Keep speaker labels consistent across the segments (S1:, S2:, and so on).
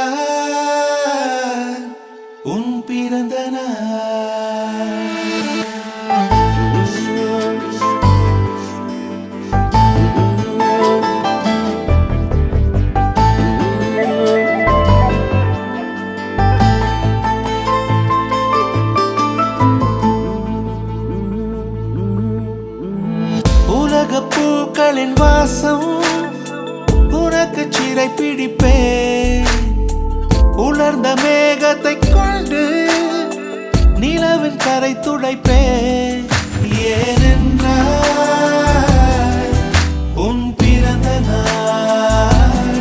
S1: ஏனென்றால் உன் பிறந்த நாள். உலகப் பூக்களின் வாசம் உனக்கு சிறை பிடிப்பேன். உலர்ந்த மேகத்தை கொண்டு நிலவின் கரை துடைப்பேன். ஏனென்றால் உன் பிறந்த நாள்.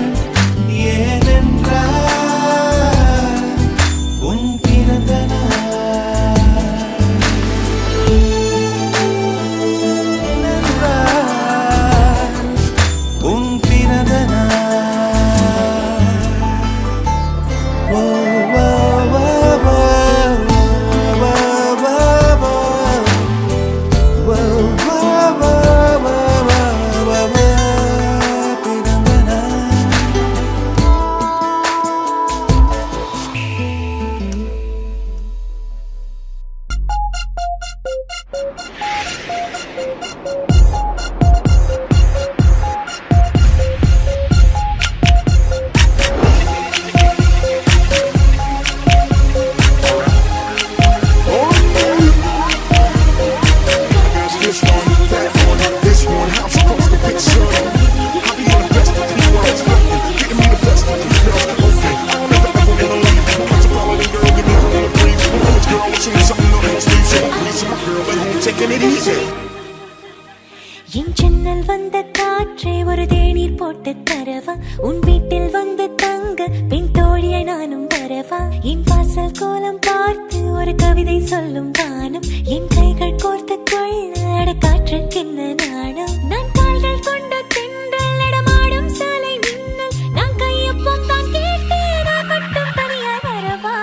S1: ஏனென்றால் உன் பிறந்த நாள். உன் பிறந்த நாள்.
S2: என் ஜன்னல் வந்த காற்றே ஒரு தேநீர் போட்டு தரவா? உன் வீட்டில் வந்து தங்க பெண் தோழியை நானும் வரவா? என் வாசல் கோலம் பார்த்து ஒரு கவிதை சொல்லும் வானம் என் கைகள் கோர்த்து கொள்ள காற்றுக்கு என்ன நாணம்? நான் கால்கள் கொண்ட தென்றல் நடமாடும் சாலை மின்னல் நான் கையொப்பம் தான் கேட்டேன் மட்டும் தனியாய் வரவா?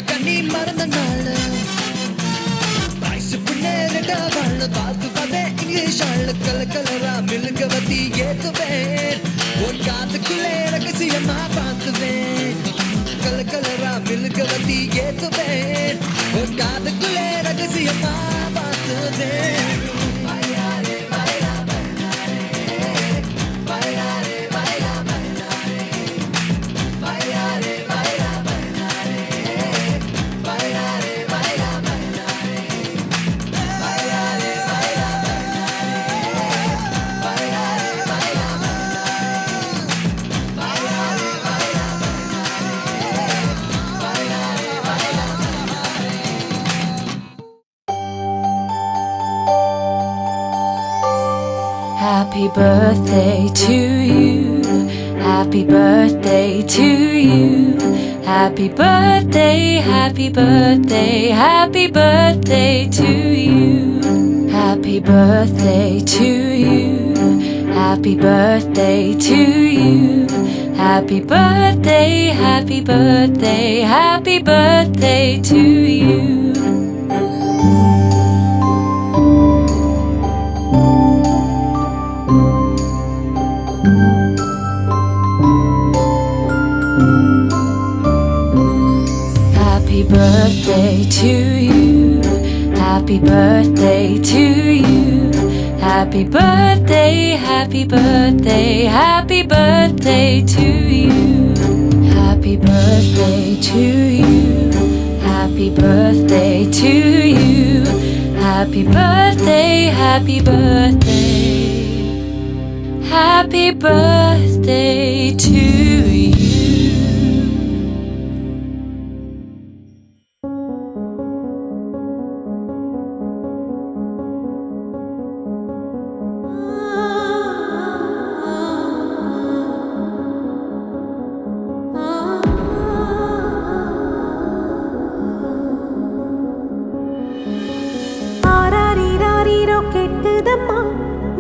S3: கண்ணி மறந்த நாள் வயசு பின்னேறிட்ட வாழ பார்த்து பார்த்தேன் இங்கிலீஷ் ஆள் கலரா மில்லுங்க வத்தி ஏத்துவேன் ஒரு காத்துக்குள்ளே ரகசியமா பார்த்துவேன் கலரா மில்லுங்க வத்தி ஏத்துவேன் ஒரு காத்துக்குள்ளே ரகசியமா பார்த்துவேன்
S2: Happy birthday to you. Happy birthday to you. Happy birthday, happy birthday, happy birthday to you. Happy birthday to you. Happy birthday to you. Happy birthday, happy birthday, happy birthday to you. Happy birthday to you. Happy birthday to you. Happy birthday, happy birthday, happy birthday to you. Happy birthday to you. Happy birthday to you. Happy birthday, happy birthday. Happy birthday to you.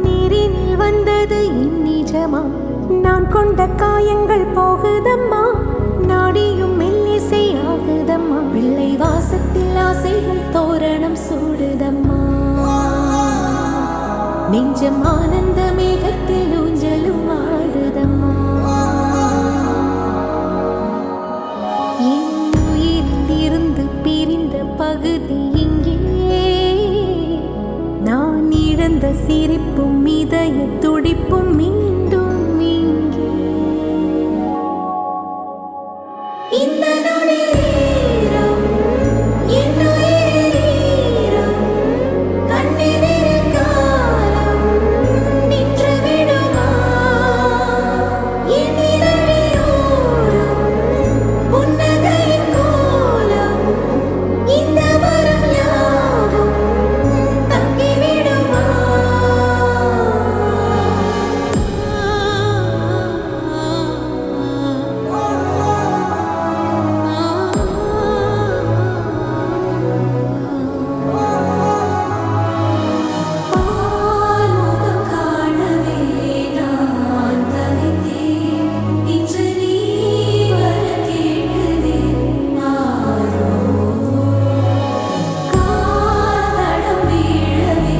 S4: நீரினில் வந்தது என் நிஜமா நான் கொண்ட காயங்கள் போகுதம்மா நாடியும் மெல்லிசை ஆகுதம்மா வெள்ளை வாசத்தில் ஆசைகள் தோரணம் சூடுதம்மா நெஞ்சம் ஆனந்த மேகத்தில் ஊஞ்சலும் ஆடுதம்மா என் உயிரிலிருந்து பிரிந்த பகுதி இங்கே நான் இழந்த சிரிப்பும் இதய துடிப்பும் மீண்டும் இங்கே இந்த நொடி நேரம் என் உயிரில் கண்ணெதிரில் காலம் நின்று விடுமா என் இதழிலோரம் புன்னகையின் கோலம் இந்த வரம் யாவும் தங்கிவிடுமா பால்முகம் காணவே நான் தவித்தேன் இன்று நீ வர கேட்குதே ஆரோ காதடம் வீழவே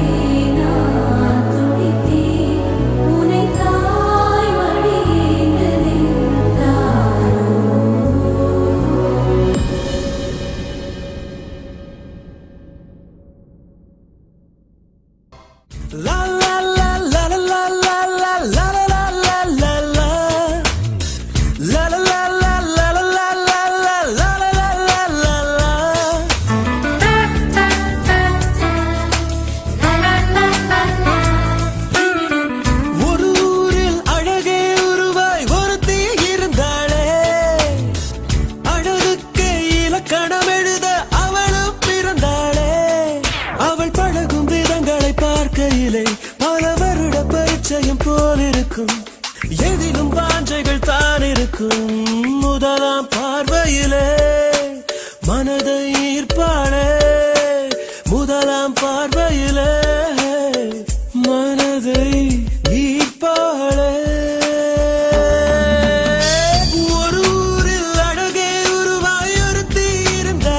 S4: நான் துடித்தேன் உனை தாய் மடியேந்ததே தாரோ
S1: La la la la la la la la la la la la la. La la la la la la la la la la la la la. ஒரு ஊரில் அழகே உருவாய் ஒருத்தி இருந்தாளே அழகுக்கு இலக்கணம் எழுத அவளும் பிறந்தாளே அவள் பழகும் விதங்களை பார்க்கையிலே பல வருட பரிச்சயம் போல் இருக்கும் எதிலும் வாஞ்சைகள் தான் இருக்கும் முதலாம் பார்வையிலே மனதை ஈர்ப்பாளே முதலாம் பார்வையிலே மனதை ஈர்ப்பாளே ஒரு ஊரில் அழகே உருவாய் ஒருத்தி இருந்தாளே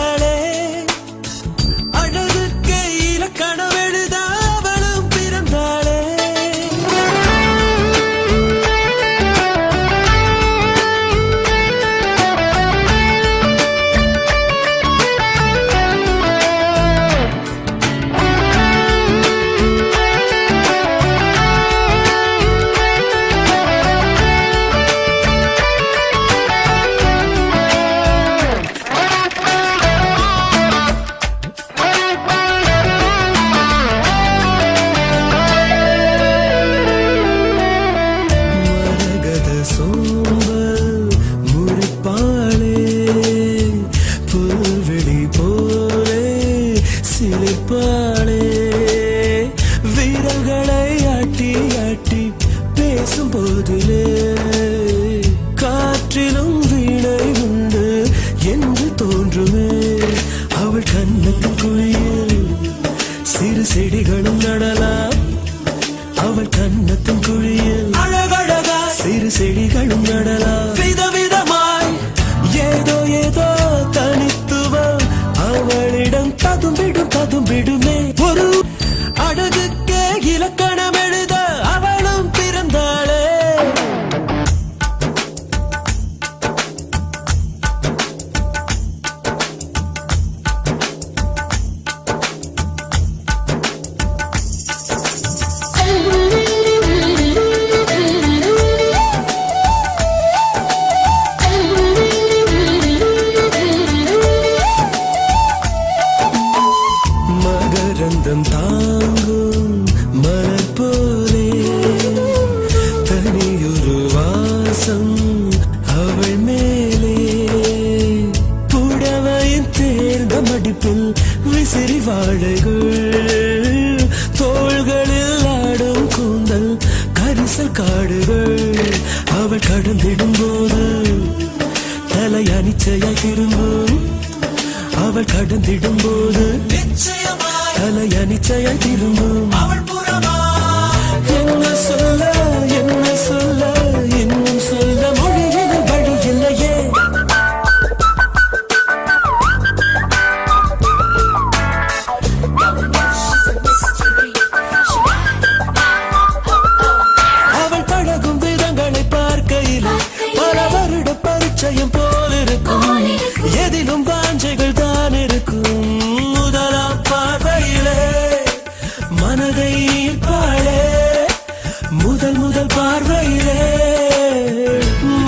S1: இதழ்களை ஆட்டி ஆட்டி பேசும் போதிலே காற்றிலும் வீணை உண்டு என்று தோன்றுமே. அவள் கண்ணத்தின் குழியில் சிறு செடிகளும் நடலாம். அவள் கண்ணத்தின் குழியில் அழகழகா சிறு செடிகளும் நடலாம். விதவிதமாய் ஏதோ ஏதோ தனித்துவம் அவளிடம் ததும்பிடுமே. ஒரு அழகுக்கே இலக்கணம் எழுத அவளும் பிறந்தாளே. மகரந்தம் தாங்கும் மலர் போலே தனியொரு வாசம் அவள் மேலே. புடவையின் தேர்ந்த மடிப்பில் விசிறி வாழைகள் தோள்களில் ஆடும் கூந்தல் கரிசல் காடுகள். அவள் கடந்திடும் போது தலை அனிச்சையாய் திரும்பும். அவள் கடந்திடும் போது தலை அனிச்சையாய் திரும்பும். என்ன சொல்ல என்ன சொல்ல இன்னும் சொல்ல மொழியில் வழி இல்லையே. அவள் பழகும் விதங்களை பார்க்கையில் பல வருட பரிச்சயம் போல் இருக்கும். எதிலும் வாஞ்சைகள் தான் இருக்கும். முதலாம் பார்வையிலே மனதை ஈர்ப்பாளே. முதல் பார்வையிலே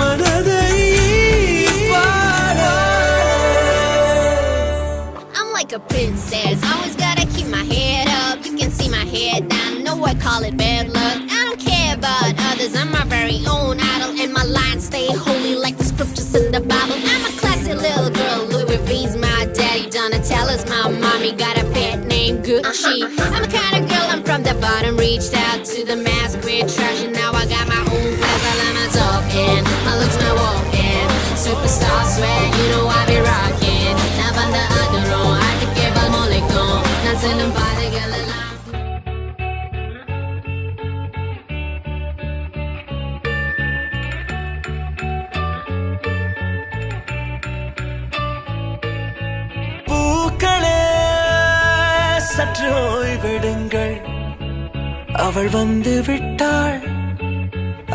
S1: மனதை ஈர்ப்பாளே.
S5: I'm like a princess, always gotta keep my head up. You can see my head down, no I call it bad luck. I don't care about others, I'm my very own idol. And my lines stay holy like the scriptures in the Bible. I'm a classy little girl, Louis V's my daddy, Donatella's my mommy, got a pet named Gucci. I'm the kind of girl, I'm from the bottom, reached out to the mass, quit trashing. Now I got my own class, I let my top in, my looks my walk in. Superstar swag, you know I be rocking. Now I'm the other row, I can give a molecule. Now send them by the girl along.
S1: பூக்களே சற்று ஓய்வெடுங்கள். அவள் வந்து விட்டாள்.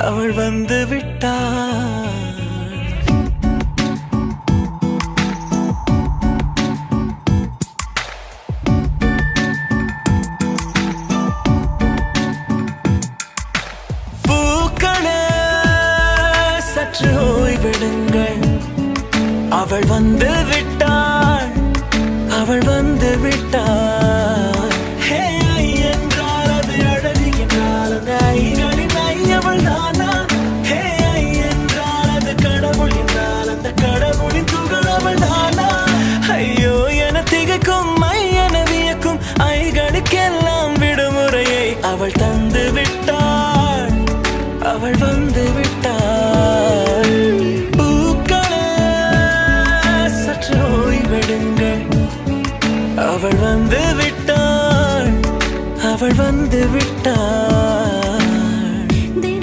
S1: அவள் வந்து விட்டாள். பூக்களே சற்று ஓய்வெடுங்கள். அவள் வந்து விட்டாள். அவள் வந்து விட்டாள். ஹே ஐ என்றால் அது அழகு என்றால் அந்த ஐகளின் ஐ அவள் தானா. ஹே ஐ என்றால் அது கடவுள் என்றால் அந்த கடவுளின் துகள் அவள் தானா. ஐயோ என திகைக்கும் ஐ என வியக்கும் ஐகளுக்கெல்லாம் விடுமுறையை அவள் தந்து விட்டாள். அவள் வந்து விட்டாள். பூக்களே சற்று ஓய்வெடுங்கள். அவள் வந்து விட்டாள். அவள் வந்து விட்டாள்.
S2: நீ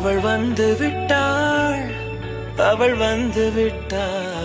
S1: அவள் வந்து விட்டாள், அவள் வந்து விட்டாள்.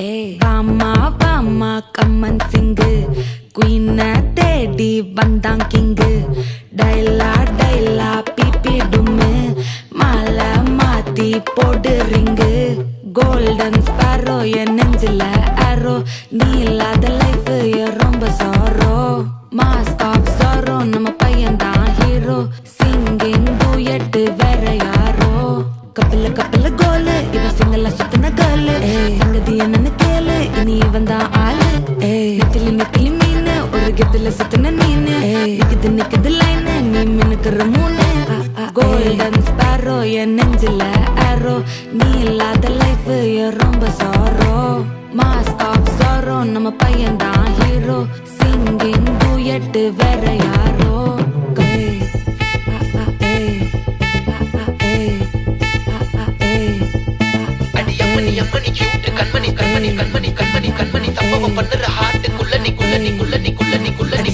S6: வாமா வாமா கம்மன் சிங்கு குயின தேடி வந்தான் கிங்கு டைலா டைலா பிபி டும்மு மாலை மாத்தி போடு ரிங்கு கோல்டன் ஸ்பாரோ என் நெஞ்சில ஆரோ நீ இல்லாத லைஃப் ரொம்ப சாரோ மாஸ்க் ஆஃப் சாரோ நம்ம பையன்தான் ஹீரோ சிங்கிங் டூயட் வேற யாரோ கப்பல கப்பல கோலு இவ சிங்கல சுத்தின கேளு சங்கதி என்னன்னு கேளு இனி இவன் தான் ஆளு நெத்திலி நெத்திலி மீனு ஒரு கெத்துல சுத்தின நீனு நிக்குது லைனு நீ மினுக்குற மூணு கோல்டன் ஸ்பாரோ என் நெஞ்சில ஆரோ நீ இல்லாத லைஃப் ரொம்ப சாரோ மாஸ்க் ஆஃப் சாரோ நம்ம பையன்தான் ஹீரோ சிங்கிங் டூயட் வேற யாரோ
S7: அம்மணி கியூட் கண்மணி கண்மணி கண்மணி கண்மணி கண்மணி சம்பவம் பண்ணுற ஹார்ட் குள்ள நீ குள்ள நீ குள்ள நீ குள்ள நீ குள்ள நீ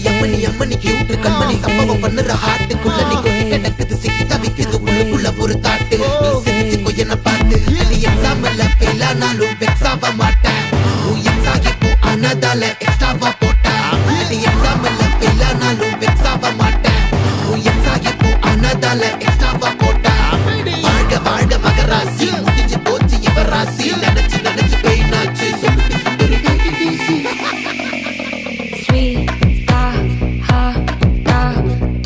S7: அம்மணி கியூட் கண்மணி சம்பவம் பண்ணுற ஹார்ட் குள்ள நீ கொட்டி கிடக்குது சிக்கி தவிக்குது உள்ளுக்குள்ள ஒரு தாட்டு நீ சிரிச்சுக்கோ என்ன பார்த்து நீ எக்ஸாம்ல ஃபெயில் ஆனாலும் வெக்ஸ் ஆக மாட்டேன் நீ எக்ஸாகி போ ஆனதால எக்ஸ்ட்ராவா போட்டேன் நீ எக்ஸாம்ல ஃபெயில் ஆனாலும் வெக்ஸ் ஆக மாட்டேன் நீ எக்ஸாகி போ ஆனதால எக்ஸ்ட்ராவா போட்டேன் வாழ்க வாழ்க மகராசி முடிஞ்சு போச்சு இவ ராசி நினைச்சு நினைச்சு பெயினாச்சு சொல்லுடி சுந்தரி
S6: ஸ்வீட்டா ஹா டா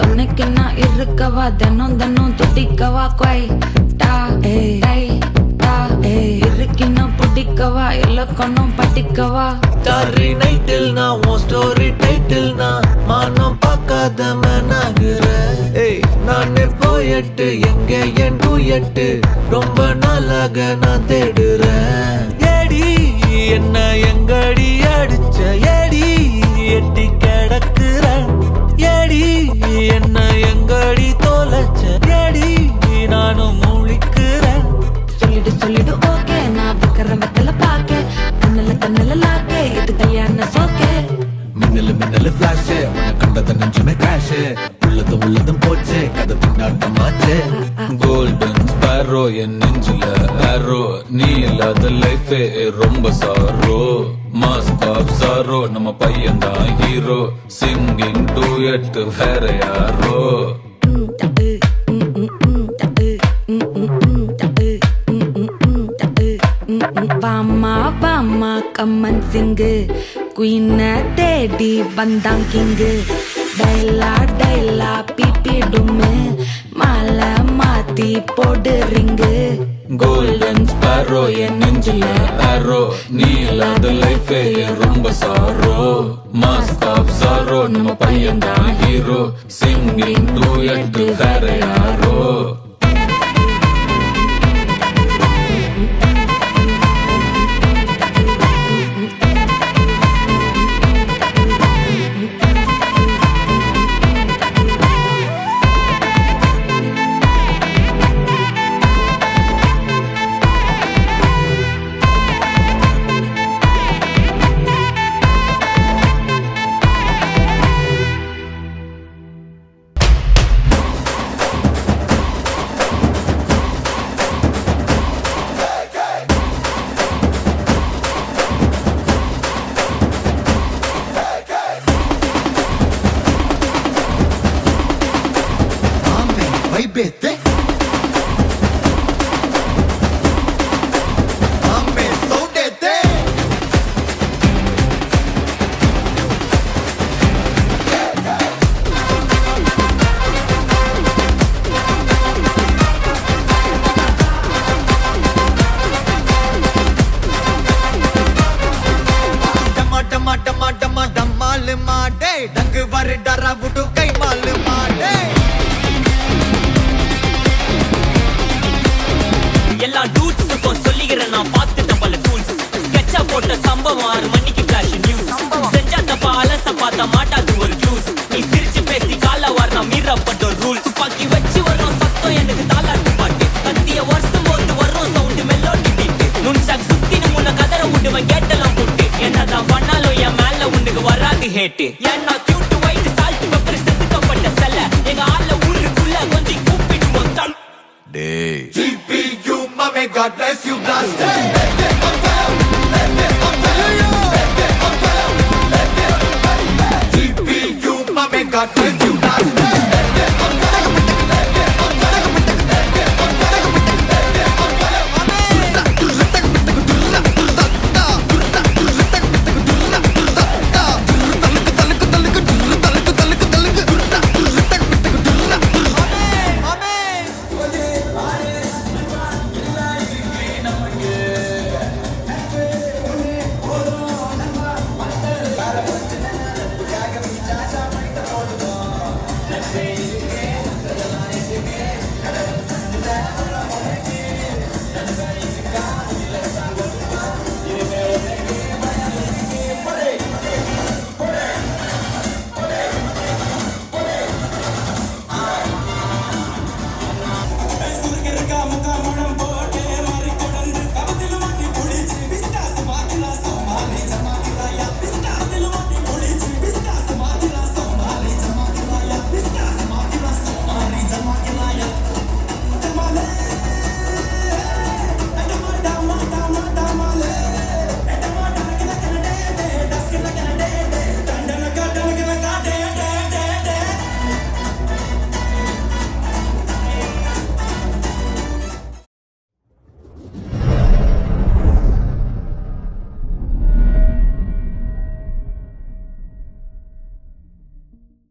S6: துணைக்கு நான் இருக்கவா தினம் தினம் துடிக்கவா குவைட்டா டை டா இருக்கினா பிடிக்கவா இலக்கணம் படிக்கவா
S1: டாரி நைட்டில் நான் உன் ஸ்டோரி டைட்டில் நான் மானம் பார்க்காத மேனாகிற நானே போயட்டு எங்க என் டூயட்டு ரொம்ப நாளாக நான் தேடுறேன் ஏடி என்ன எங்கடி அடிச்ச ஏடி எட்டி கிடக்குற ஏடி என்ன எங்கடி தொலைச்ச ஏடி நானும் முழிக்கிறேன்
S6: சொல்லிடு ஓகே நான் வைக்கிற வெத்தல பாக்க கண்ணல லாக்கே இது கல்யாண சோக்கே
S1: மின்னலு ஃபிளாஷ் உன்னை கண்டத நெஞ்சுமே கிராஷ் உள்ளதும் போச்சு கதை திண்டாட்டமாச்சு கோல்டன் ஸ்பாரோ என் நெஞ்சில ஆரோ நீ இல்லாத லைஃபே ரொம்ப சாரோ மாஸ்க் ஆஃப் சாரோ நம்ம பையன்தான் ஹீரோ சிங்கிங் டூயட் வேற யாரோ
S6: வாமா வாமா கம்மன் சிங்கு குயின தேடி வந்தான் கிங்கு டைலா டைலா பிபி டும்மு மாலை மாத்தி போடு ரிங்கு
S1: கோல்டன் ஸ்பாரோ என் நெஞ்சில ஆரோ நீ இல்லாத லைஃபே ரொம்ப சாரோ மாஸ்க் ஆஃப் சாரோ நம்ம பையன்தான் ஹீரோ சிங்கிங் டூயட் வேற யாரோ
S3: Baby, Amme soudete Dama dama dama damal maade dang var dara vudu kai mal maade
S8: எல்லா டூட்ஸுக்கும் சொல்லிக்கிறேன் நான் பார்த்துட்ட பல டூல்ஸ் ஸ்கெட்சா போட்ட சம்பவம் 6 மணிக்கு ஃபிளாஷ் நியூஸ் செஞ்சா தப்பா அலச பார்த்தா மாட்டாது ஒரு ஜூஸ் நீ சிரிச்சு பேசி கால வார் நான் மீறப்பட்ட ரூல்ஸ் பாக்கி வச்சு வரும் சத்தம் எனக்கு தாளாட்டு பாட்டு கத்திய வருஷம் போது வரும் சவுண்டு மெல்லோடி பீட்டு நுண்சாக் சுத்தின்னு முன்ன கதற விடுவேன் கேட்டெல்லாம் போட்டு என்னதான் பண்ணாலும் என் மேல உனக்கு வராது ஹேட்டு ஏன்னா கியூட் ஒயிட் சால்ட் பெப்பர் செதுக்கப்பட்ட செல்ல எங்க ஆள ஊருக்குள்ள கொஞ்சம் கூப்பிட்டு மொத்தம்
S3: GPU, mommy, God bless you, blast. Let it come down, let it come காட்டு